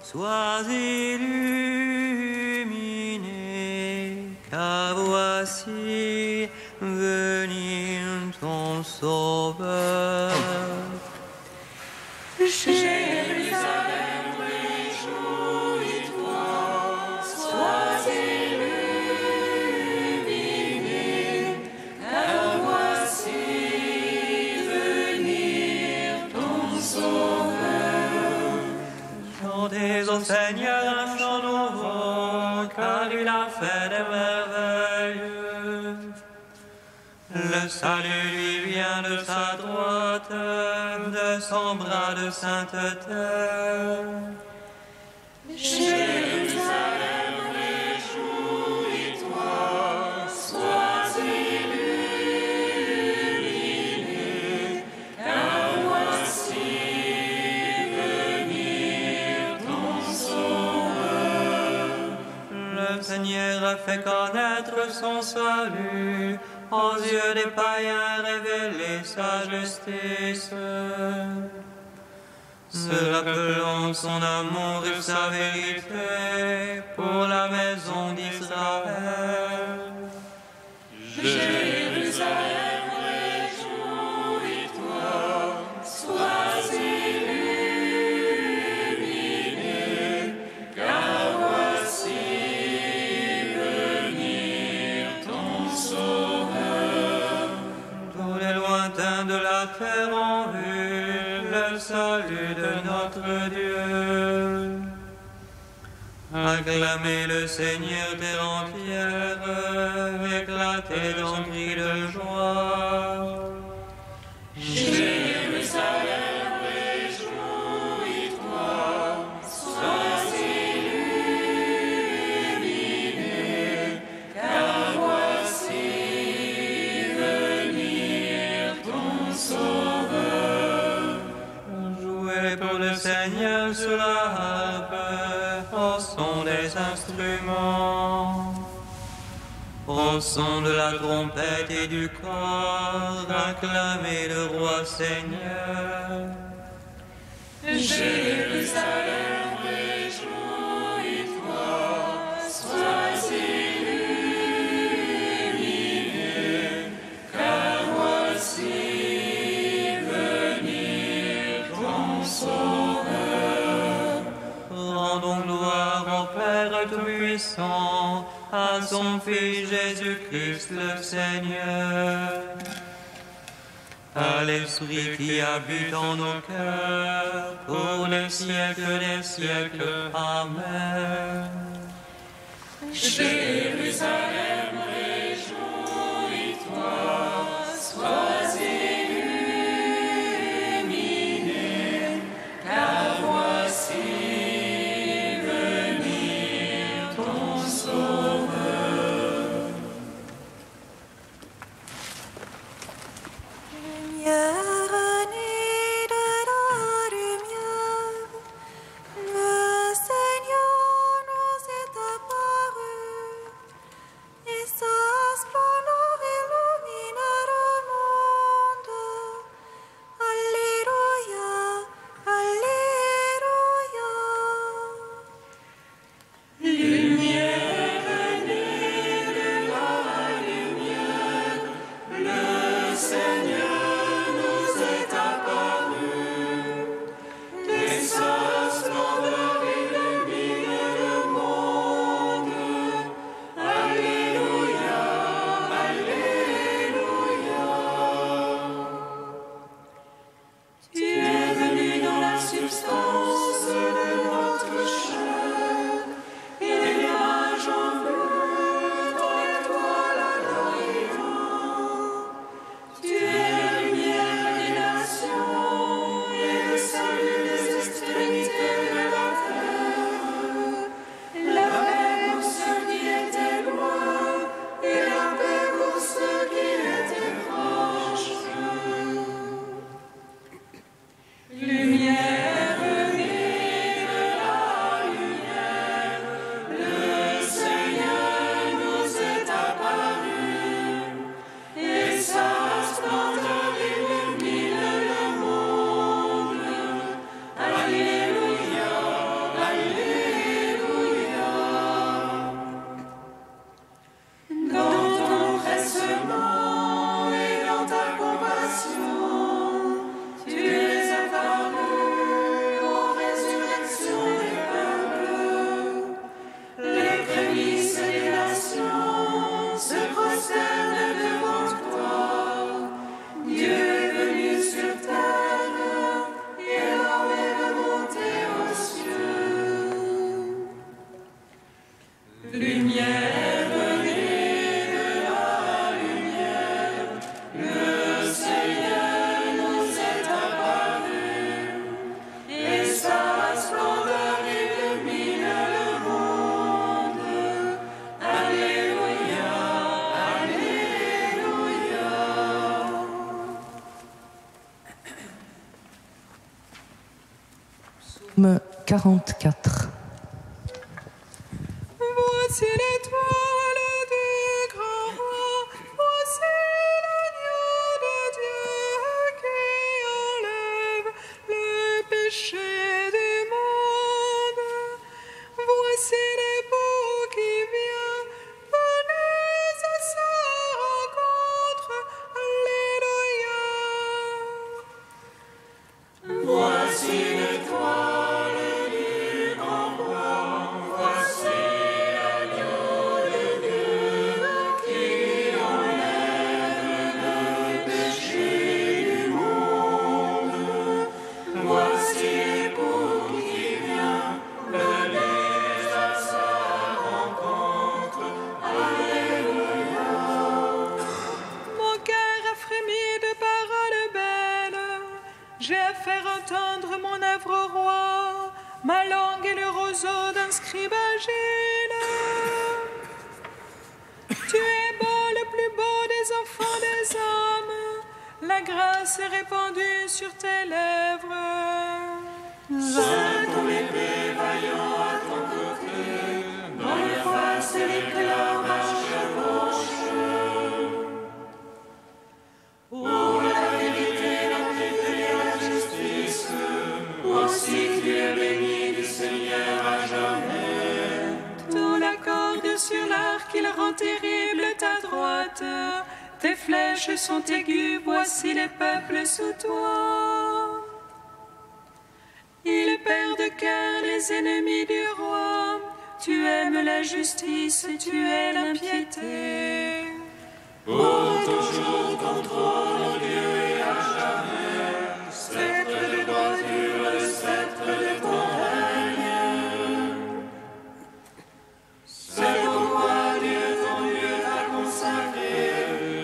sois illuminé, car voici venir ton Sauveur. Jérusalem, réjouis-toi, sois illuminé, car voici venir ton Sauveur. Chantez au Seigneur un chant nouveau, car il a fait des merveilles. Le salut lui vient de sa droite, de son bras de sainteté. Jérusalem, réjouis-toi, sois illuminé, car voici venir ton Sauveur. Le Seigneur a fait connaître son salut, aux yeux des païens révéler sa justice. Ceux appelant son amour et sa vérité pour la maison d'Israël. Jérusalem, réjouis-toi, sois illuminé, car voici venir ton Sauveur. Tous les lointains de la terre ont vu le salut de notre Dieu. Acclamez le Seigneur terre entière, éclatez d'un cri de joie. Jérusalem, réjouis-toi, sois illuminé, car voici venir ton Sauveur. Jouez pour le Seigneur sur la harpe, au son des instruments, au son de la trompette et du cor, acclamez le roi Seigneur. Jérusalem, réjouis-toi, sois illuminé, car voici venir ton Sauveur. Rendons gloire au Père Tout-Puissant, à son Fils Jésus-Christ le Seigneur, à l'Esprit qui habite en nos cœurs, pour les siècles des siècles. Amen. Jérusalem, réjouis-toi, sois illuminé, car voici venir ton Sauveur. Lumière née de la lumière, le Seigneur nous est apparu, et Psaume 44. Voici l'étoile du grand roi, voici l'agneau de Dieu qui enlève le péché du monde. Voici l'époux qui vient, venez à sa rencontre. Alléluia. Voici l'étoile du grand roi, voici l'agneau de Dieu qui enlève le péché du monde. Voici l'époux qui vient, venez à sa rencontre. Alléluia. Mon cœur a frémi de paroles belles. J'ai à faire entendre mon œuvre au roi. Ma langue est le roseau d'un scribe agile. Tu es beau, le plus beau des enfants des hommes. La grâce est répandue sur tes lèvres. Saint ton épée vaillant à ton côté, dans le face et l'éclat marche gauche. Pour la vérité, la piété et la justice, aussi tu es béni du Seigneur à jamais. Tout la corde sur l'arc, il rend terrible ta droite. Tes flèches sont aiguës, voici les peuples sous toi. Il perd de cœur les ennemis du roi. Tu aimes la justice, tu es l'impiété. Pour toujours ton trône, ô Dieu, et à jamais, sceptre de droiture, le sceptre de ton règne. C'est pourquoi Dieu, ton Dieu, t'a consacré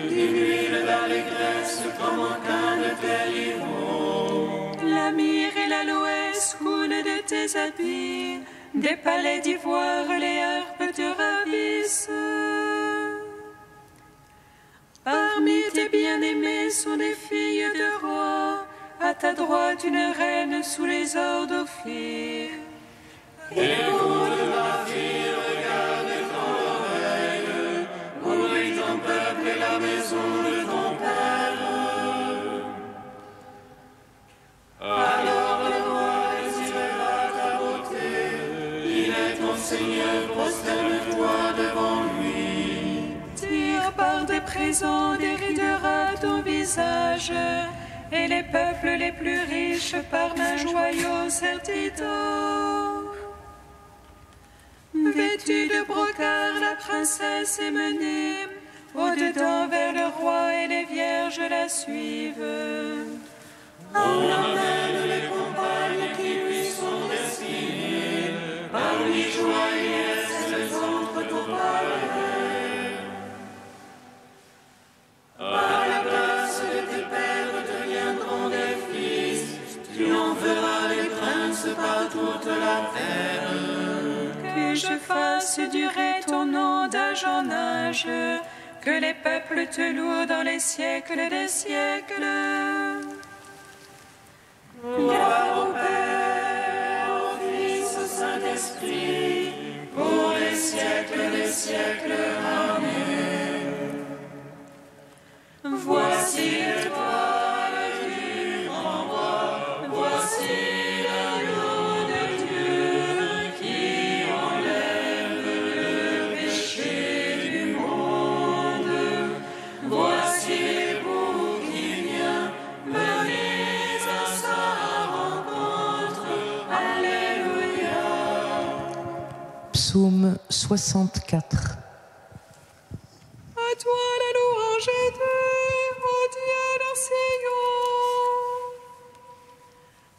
d'une huile d'allégresse comme aucun de tes livres. La myrrhe et l'aloès coulent de tes habits. Des palais d'ivoire, les harpes te ravissent. Parmi tes bien-aimés sont des filles de rois. À ta droite, une reine sous les ors d'Ophir. Écoute ma fille, regarde ton oreille, oublie ton peuple et la maison de ton père. Alors le roi désirera ta beauté, il est ton Seigneur, prosterne-toi devant lui. Tire par des présents, déridera ton visage. Et les peuples les plus riches par un joyau serti d'or. Vêtue de brocart, la princesse est menée au-dedans vers le roi et les vierges la suivent. On emmène les compagnes qui lui sont destinées, parmi joie et liesse les autres pour parler. À la place de tes pères deviendront des fils, tu en feras les princes par toute la terre. Que je fasse durer ton nom d'âge en âge, que les peuples te louent dans les siècles des siècles. Gloire au Père, au Fils, au Saint-Esprit, pour les siècles des siècles. Amen. Voici l'étoile du grand roi, voici l'agneau de Dieu qui enlève le péché du monde. Voici l'époux qui vient, venez à sa rencontre. Alléluia. Psaume 64. À toi la louange est due, ô Dieu dans Sion.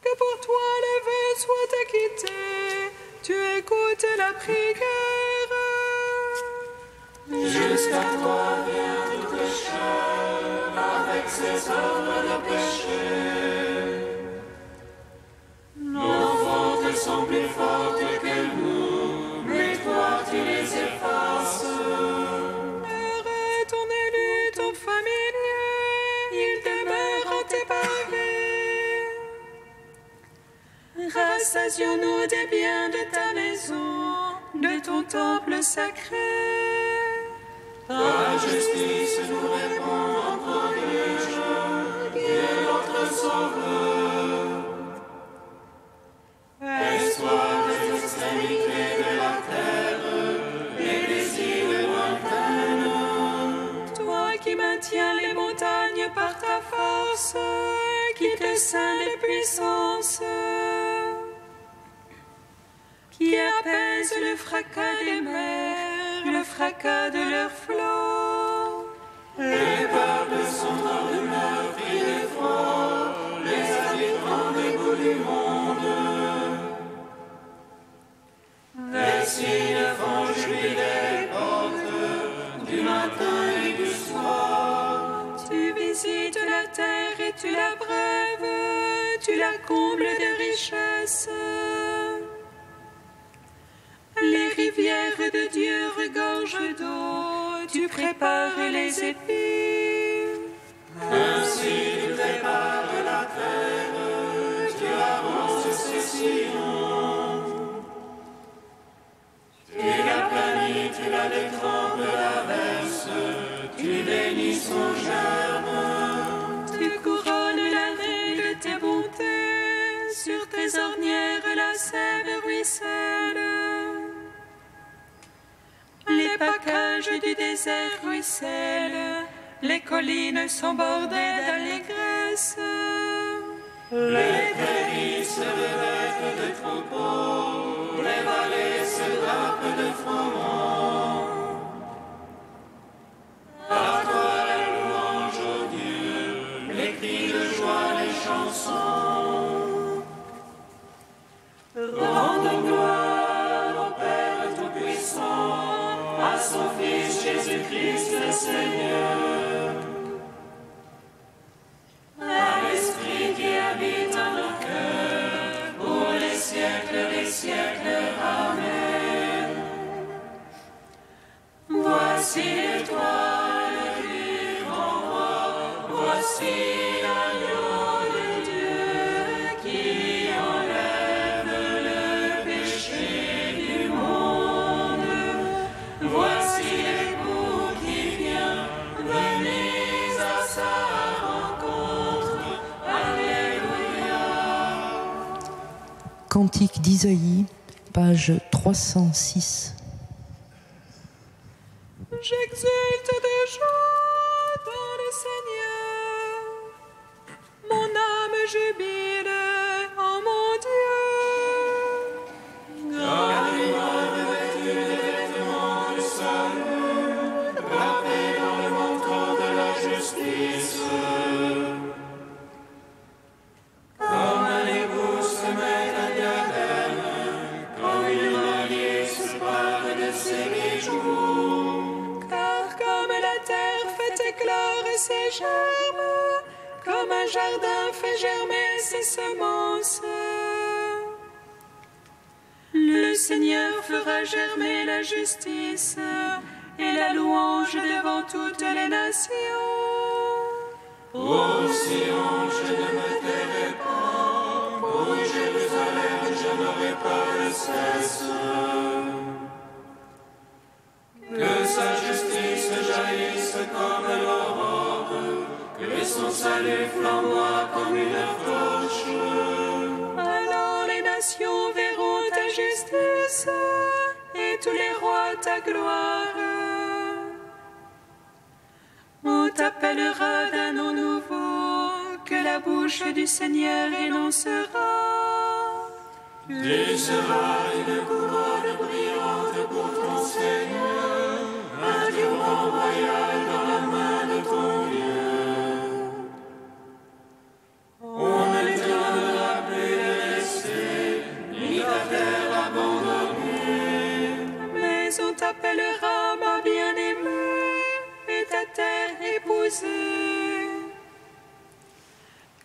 Que pour toi le vœu soit acquitté, tu écoutes la prière. Jusqu'à toi vient toute chair, avec ses œuvres de péché. Nos fautes sont plus fortes que nous, mais toi tu les effaces. Heureux ton élu, ton familier, il demeure en tes pavés. Rassasions-nous des biens de ta maison, de ton temple sacré. Ta justice nous répond en prodige, qui est notre Sauveur. Laisse-toi des extrémités de la terre et des îles lointaines. Toi qui maintiens les montagnes par ta force, qui te ceint de puissance, qui apaise le fracas des mers, le fracas de leurs flots. Les peuples sont hors d'humeur, cris d'effroi, les habitants des bouts du monde. Les signes font jubiler les portes du matin et du soir. Tu visites la terre et tu la brèves, tu la combles de richesses. Les rivières de Dieu regorgent d'eau, tu prépares les épis. Ainsi tu prépares la terre, tu arroses ses sillons. Tu la planis, tu la détrempes de l'averse, tu bénis son germe. Tu couronnes l'arrêt de tes bontés, sur tes ornières la sève ruisselle. Les packages du désert ruissellent, les collines sont bordées d'allégresse. Les prairies se revêtent de troupeaux, les vallées se drapent de froment. À toi la louange, ô Dieu, les cris de joie, les chansons. Rendons gloire au Père Tout-Puissant, à son Fils Jésus-Christ le Seigneur. À l'Esprit qui habite en nos cœurs, pour les siècles des siècles. Amen. Voici l'étoile du grand roi, voici l'agneau de Dieu qui enlève le péché du monde. Voici l'époux qui vient, venez à sa rencontre. Alléluia. Cantique d'Isaïe, page 306. J'exulte de joie dans le Seigneur. Mon âme jubile en mon Dieu. Car il m'a revêtu des vêtements du salut, drapé dans le manteau de la justice. Comme un époux se met un diadème, comme une mariée se pare de ses bijoux. Car comme la terre fait éclore ses germes, comme un jardin fait germer ses semences, le Seigneur fera germer la justice et la louange devant toutes les nations. Ô Sion, je ne me tairai pas, ô Jérusalem, je n'aurai pas de cesse. Que sa justice jaillisse comme l'aurore, que son salut flamboie comme une torche. Alors les nations verront ta justice et tous les rois ta gloire. On t'appellera d'un nom nouveau que la bouche du Seigneur énoncera. Tu seras une couronne brillante pour ton Seigneur, un diamant royal dans la main de ton Dieu. On ne t'étonnera plus de rester, ni ta terre abandonnée. Mais on t'appellera ma bien-aimée et ta terre épousée.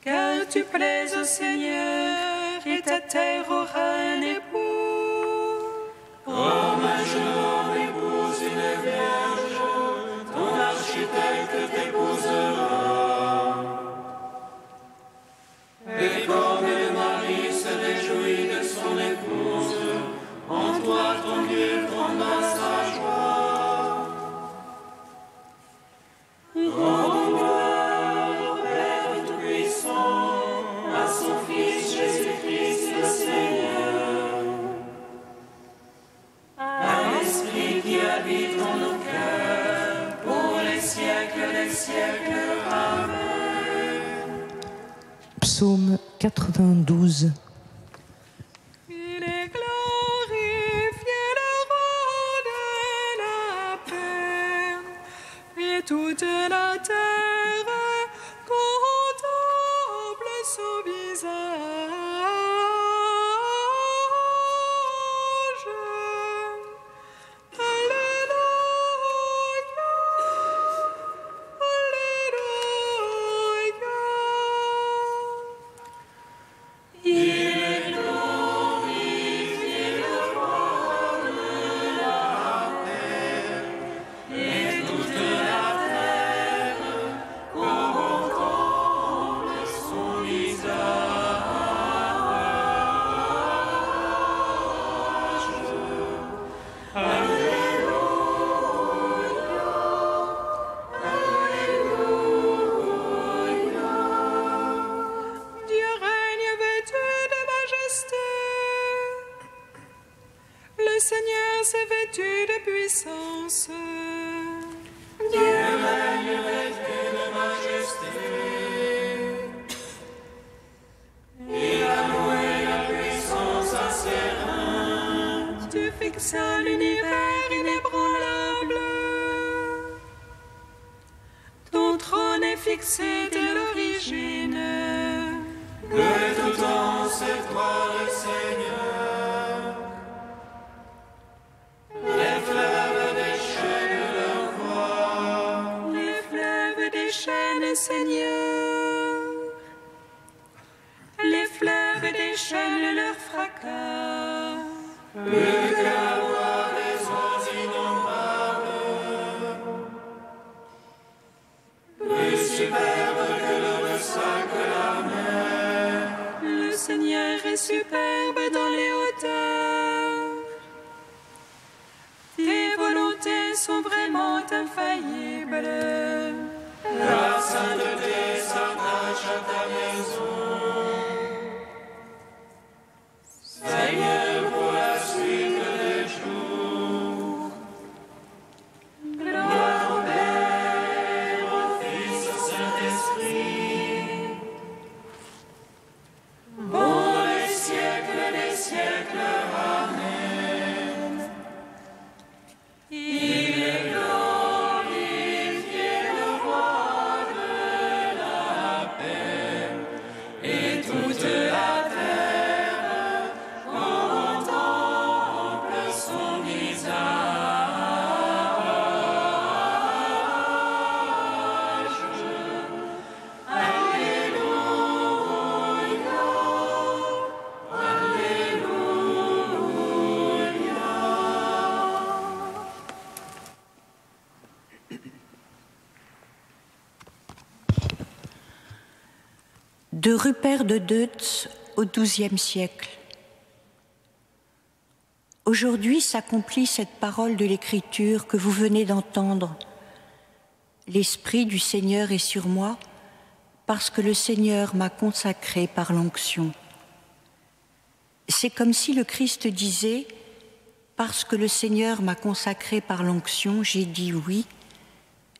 Car tu plais au Seigneur et ta terre aura un époux. Comme un jeune homme épouse une vierge, ton architecte t'épousera. Et comme le mari se réjouit de son Psaume 92. Il est glorifié le roi de la paix, et toute la terre contemple son visage. Le Seigneur s'est vêtu de puissance. Dieu règne vêtu de majesté. Il a loué la puissance à ses reins. Tu fixas l'univers inébranlable. Ton trône est fixé dès l'origine. De tout temps, c'est toi le Seigneur. Les fleuves déchaînent leur voix. Les fleuves déchaînent, Seigneur. Les fleuves déchaînent leur fracas. Plus que la voix des eaux innombrables. Plus superbe que le sac de la mer. Le Seigneur est superbe dans les hauteurs. Tes volontés sont vraiment infaillibles. La sainteté s'attache à ta maison. Seigneur, pour la suite des jours. Gloire au Père, au Fils, au Saint-Esprit. Bon les siècles des siècles, Amen. Il est glorifié le roi de la paix, et toute la terre contemple son visage. Alléluia, Alléluia. De Rupert de Deutz au XIIe siècle. Aujourd'hui s'accomplit cette parole de l'Écriture que vous venez d'entendre. L'Esprit du Seigneur est sur moi, parce que le Seigneur m'a consacré par l'onction. C'est comme si le Christ disait, parce que le Seigneur m'a consacré par l'onction, j'ai dit oui,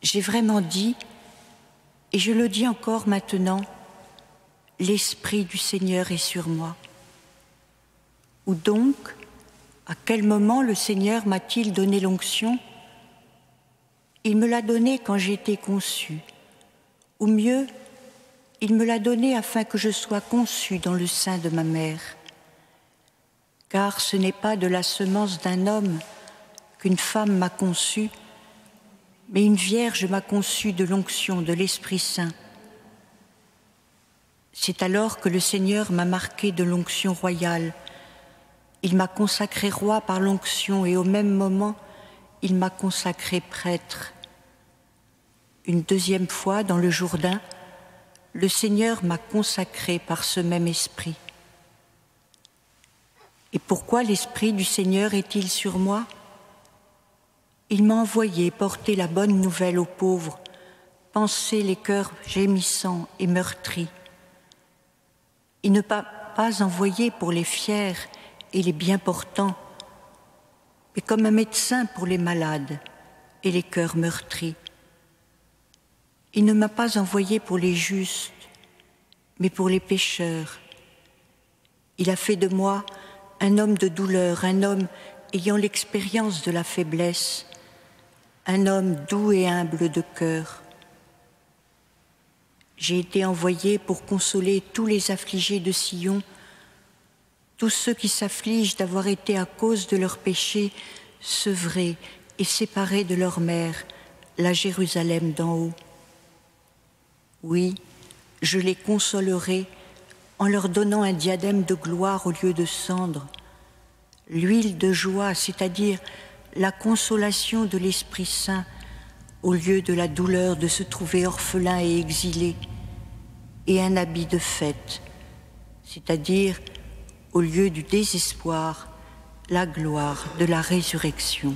j'ai vraiment dit, et je le dis encore maintenant, l'Esprit du Seigneur est sur moi. Ou donc, à quel moment le Seigneur m'a-t-il donné l'onction? Il me l'a donnée quand j'ai été conçue. Ou mieux, il me l'a donnée afin que je sois conçue dans le sein de ma mère. Car ce n'est pas de la semence d'un homme qu'une femme m'a conçue, mais une vierge m'a conçue de l'onction de l'Esprit Saint. C'est alors que le Seigneur m'a marqué de l'onction royale. Il m'a consacré roi par l'onction et au même moment, il m'a consacré prêtre. Une deuxième fois, dans le Jourdain, le Seigneur m'a consacré par ce même esprit. Et pourquoi l'Esprit du Seigneur est-il sur moi? Il m'a envoyé porter la bonne nouvelle aux pauvres, panser les cœurs gémissants et meurtris. Il ne m'a pas envoyé pour les fiers et les bien portants, mais comme un médecin pour les malades et les cœurs meurtris. Il ne m'a pas envoyé pour les justes, mais pour les pécheurs. Il a fait de moi un homme de douleur, un homme ayant l'expérience de la faiblesse, un homme doux et humble de cœur. J'ai été envoyé pour consoler tous les affligés de Sion, tous ceux qui s'affligent d'avoir été à cause de leurs péchés sevrés et séparés de leur mère, la Jérusalem d'en haut. Oui, je les consolerai en leur donnant un diadème de gloire au lieu de cendre, l'huile de joie, c'est-à-dire la consolation de l'Esprit Saint, au lieu de la douleur de se trouver orphelin et exilé, et un habit de fête, c'est-à-dire au lieu du désespoir, la gloire de la résurrection.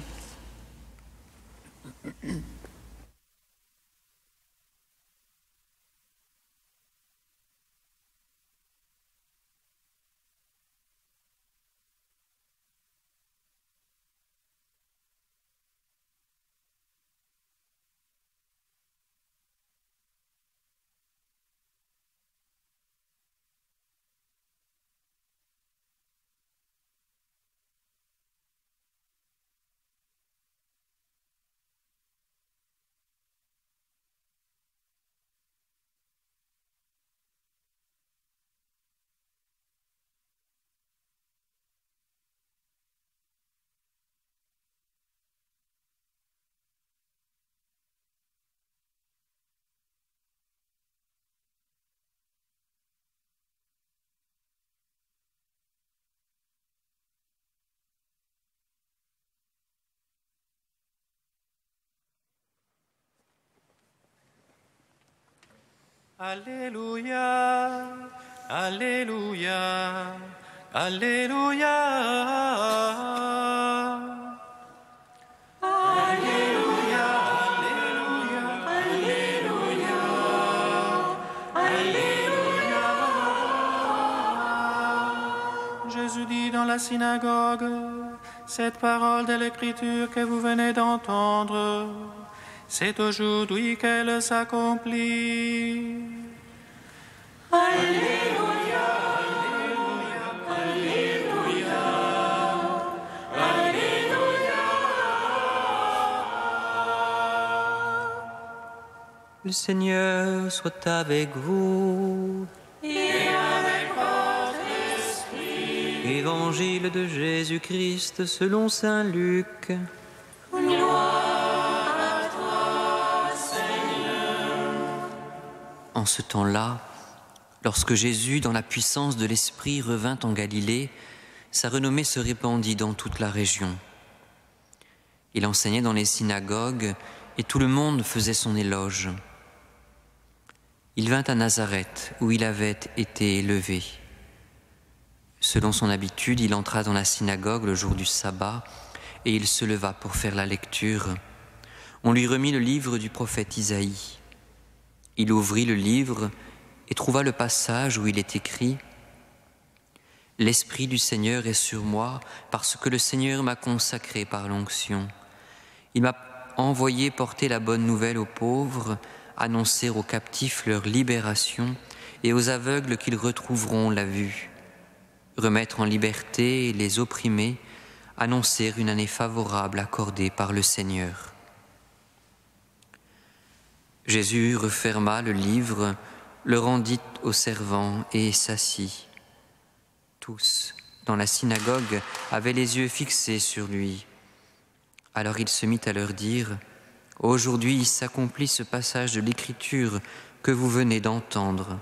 Alléluia, Alléluia, Alléluia. Alléluia, Alléluia, Alléluia, Alléluia. Jésus dit dans la synagogue, cette parole de l'Écriture que vous venez d'entendre, c'est aujourd'hui qu'elle s'accomplit. Alléluia, Alléluia, Alléluia, Alléluia. Le Seigneur soit avec vous. Et avec votre esprit. Évangile de Jésus-Christ selon saint Luc. En ce temps-là, lorsque Jésus, dans la puissance de l'Esprit, revint en Galilée, sa renommée se répandit dans toute la région. Il enseignait dans les synagogues et tout le monde faisait son éloge. Il vint à Nazareth, où il avait été élevé. Selon son habitude, il entra dans la synagogue le jour du sabbat et il se leva pour faire la lecture. On lui remit le livre du prophète Isaïe. Il ouvrit le livre et trouva le passage où il est écrit « L'Esprit du Seigneur est sur moi parce que le Seigneur m'a consacré par l'onction. Il m'a envoyé porter la bonne nouvelle aux pauvres, annoncer aux captifs leur libération et aux aveugles qu'ils retrouveront la vue, remettre en liberté les opprimés, annoncer une année favorable accordée par le Seigneur. » Jésus referma le livre, le rendit aux servants et s'assit. Tous, dans la synagogue, avaient les yeux fixés sur lui. Alors il se mit à leur dire « Aujourd'hui s'accomplit ce passage de l'Écriture que vous venez d'entendre. »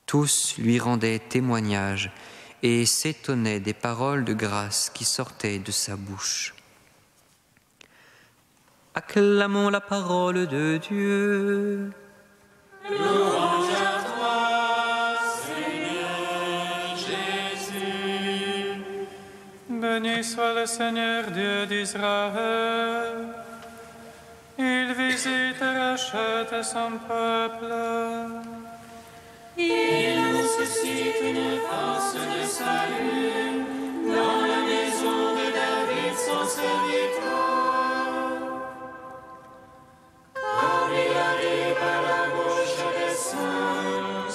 Tous lui rendaient témoignage et s'étonnaient des paroles de grâce qui sortaient de sa bouche. Acclamons la parole de Dieu. Louange à toi, Seigneur Jésus. Béni soit le Seigneur Dieu d'Israël. Il visite et rachète son peuple. Il nous suscite une force de salut dans la maison de David, son serviteur. Car il arrive à la bouche des saints,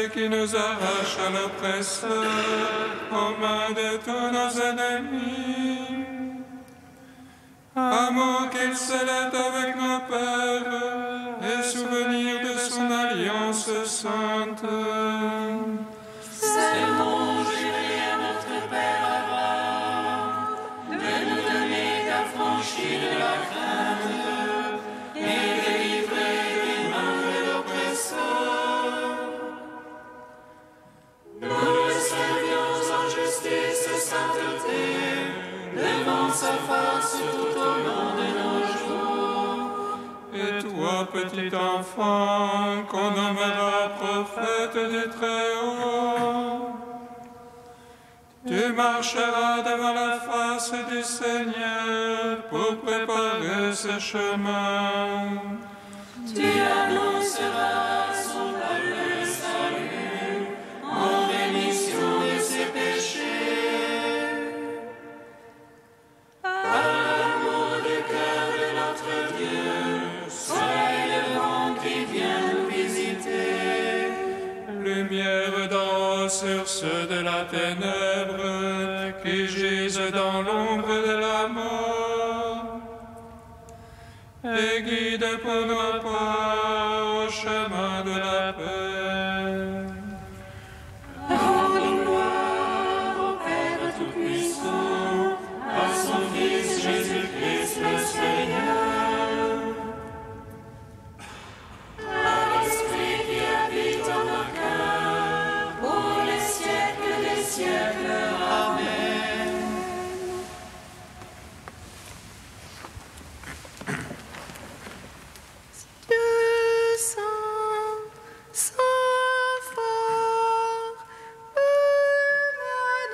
celui qui nous arrache à l'oppresseur, aux mains de tous nos ennemis. Amour qu'il scellait avec nos pères, et souvenir de son alliance sainte. Sermons juré à notre Père Abraham, de nous donner d'affranchir de la crainte, et délivrer des mains de l'oppresseur. Nous le servions en justice et sainteté, devant sa face tout au long de nos jours. Et toi, petit enfant, qu'on nommera prophète du Très-Haut, tu marcheras devant la face du Seigneur pour préparer ce chemin. Tu annonceras son peuple le salut, en rémission de ses péchés. Par l'amour du cœur de notre Dieu, soleil levant qui vient nous visiter. Lumière d'en haut sur ceux de la ténèbre qui gisent dans l'ombre de la mort. Et guide pour nos pas au chemin de la paix. Rendons gloire au Père Tout-Puissant, à son Fils Jésus-Christ le Seigneur, à l'Esprit qui habite en nos cœurs, pour les siècles des siècles. Amen. Dieu saint, saint fort, Emmanuel,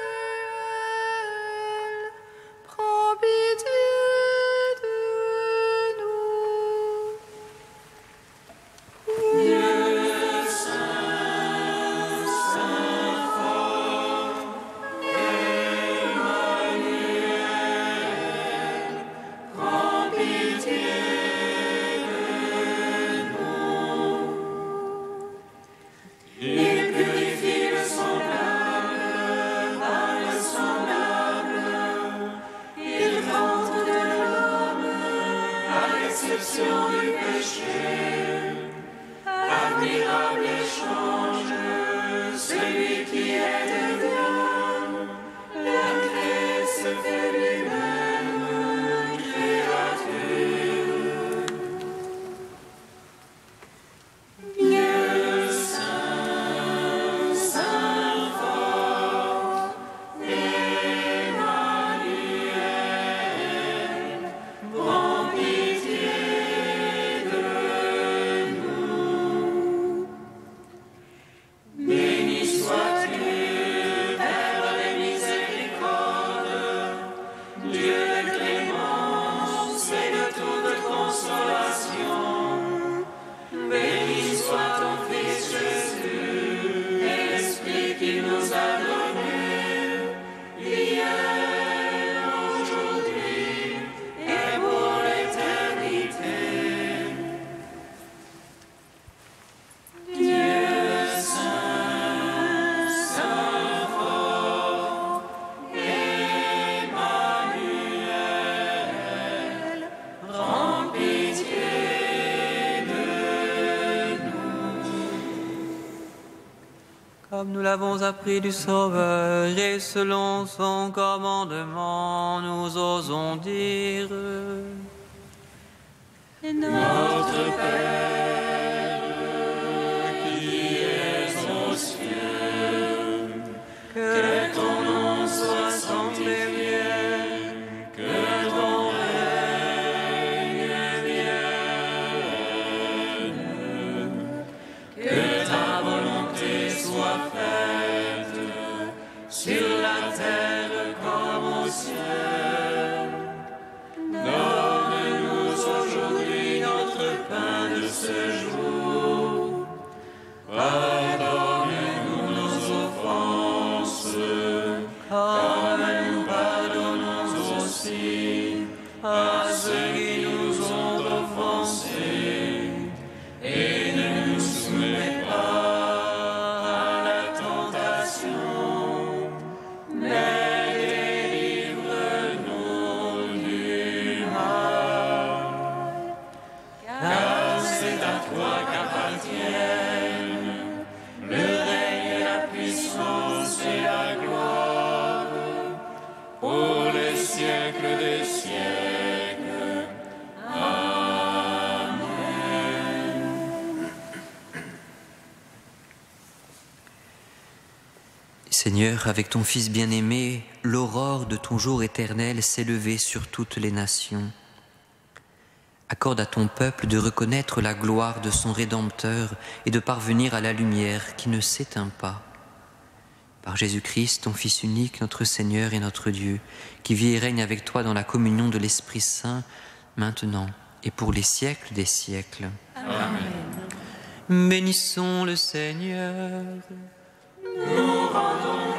prends pitié de nous. Il purifie le semblable par le semblable. Il rentre de l'homme à l'exception du péché. Admirable échange, celui qui est de Dieu. L'incréé se fait lui-même créature. Dieu saint, saint fort, Emmanuel, prends pitié de nous. Béni sois-tu, Père des miséricordes, Dieu de clémence et de toute consolation. Béni soit ton Fils Jésus et l'Esprit qu'il nous a donné, hier, aujourd'hui et pour l'éternité. Dieu saint, saint fort, Emmanuel, prends pitié de nous. Comme nous l'avons appris du Sauveur et selon son commandement, nous osons dire: Notre Père, qui es aux cieux, que ton nom soit sanctifié, que ton règne vienne, que ta volonté soit faite sur la terre comme au ciel. Donne-nous aujourd'hui notre pain de ce jour. Pardonne-nous nos offenses, comme nous pardonnons aussi à ceux qui nous ont offensés. Et ne nous soumets pas à Seigneur, avec ton Fils bien-aimé, l'aurore de ton jour éternel s'est levée sur toutes les nations. Accorde à ton peuple de reconnaître la gloire de son Rédempteur et de parvenir à la lumière qui ne s'éteint pas. Par Jésus-Christ, ton Fils unique, notre Seigneur et notre Dieu, qui vit et règne avec toi dans la communion de l'Esprit Saint, maintenant et pour les siècles des siècles. Amen. Bénissons le Seigneur. Nous rendons